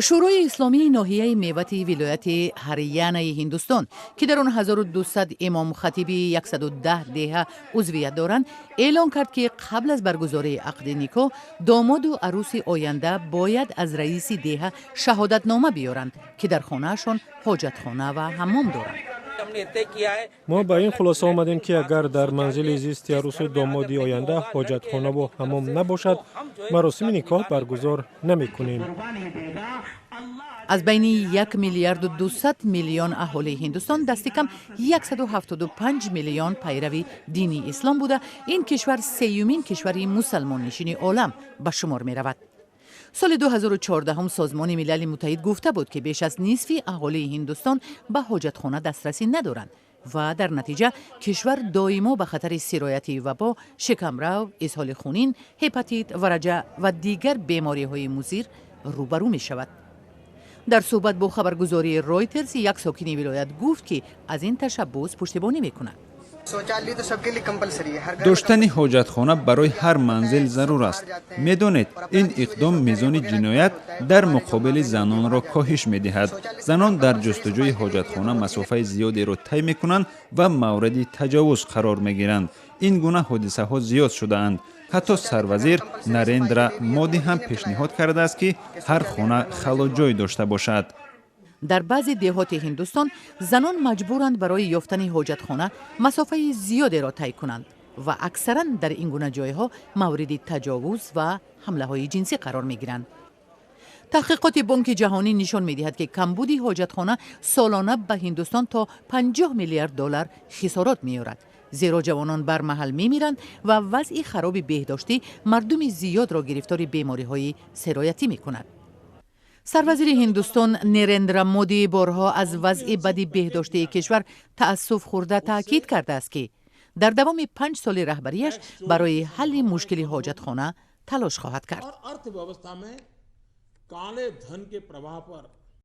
شورای اسلامی ناحیه میوت ولایت هریانه هندوستان که در آن 1200 امام خطیب 110 دهه عضویت دارند اعلان کرد که قبل از برگزاری عقد نکاح داماد و عروس آینده باید از رئیس دهه شهادت نامه بیارند که در خانهشان حاجتخانه و حمام دارند. ما به این خلاصه آمدیم که اگر در منزل زیست عروس دامادی آینده حاجتخانه و حمام نباشد مراسم نکاح برگزار نمی کنیم. از بین 1 میلیارد و 200 میلیون اهالی هندوستان دست کم 175 میلیون پیروی دینی اسلام بوده این کشور سیومین کشور مسلمان نشین عالم به شمار می رود. سال 2014 هم سازمان ملل متحد گفته بود که بیش از نصف اهالی هندوستان به حاجتخانه دسترسی ندارند و در نتیجه کشور دائما به خطر سرایت وبا، شکمرو، اسهال خونین، هپاتیت، ورجه و دیگر بیماری‌های مضر روبرو می شود. در صحبت با خبرگزاری رویترز یک ساکن ولایت گفت که از این تشبث پشتیبانی می‌کند. داشتن حاجتخانه برای هر منزل ضرور است. می‌دانید این اقدام میزان جنایت در مقابل زنان را کاهش می‌دهد. زنان در جستجوی حاجتخانه مسافت زیادی را طی می‌کنند و مورد تجاوز قرار می‌گیرند. این گونه حادثه‌ها زیاد شده‌اند. حتی سروزیر نریندرا مودی هم پیشنهاد کرده است که هر خانه خلا جای داشته باشد. در بعضی دهات هندوستان زنان مجبورند برای یافتن حاجتخانه مسافه زیادی را طی کنند و اکثرا در این گونه جایها مورد تجاوز و حمله های جنسی قرار می گیرند. تحقیقات بانک جهانی نشان می دهد که کمبود حاجتخانه سالانه به هندوستان تا 50 میلیارد دلار خسارات می آورد. زیرا جوانان بر محل می میرند و وضع خراب بهداشتی مردم زیاد را گرفتار بیماری های سرایتی می کند. سروزیر هندوستان نریندرا مودی بارها از وضع بد بهداشتی کشور تأسف خورده تاکید کرده است که در دوام 5 سال رهبریش برای حل مشکل حاجتخانه تلاش خواهد کرد.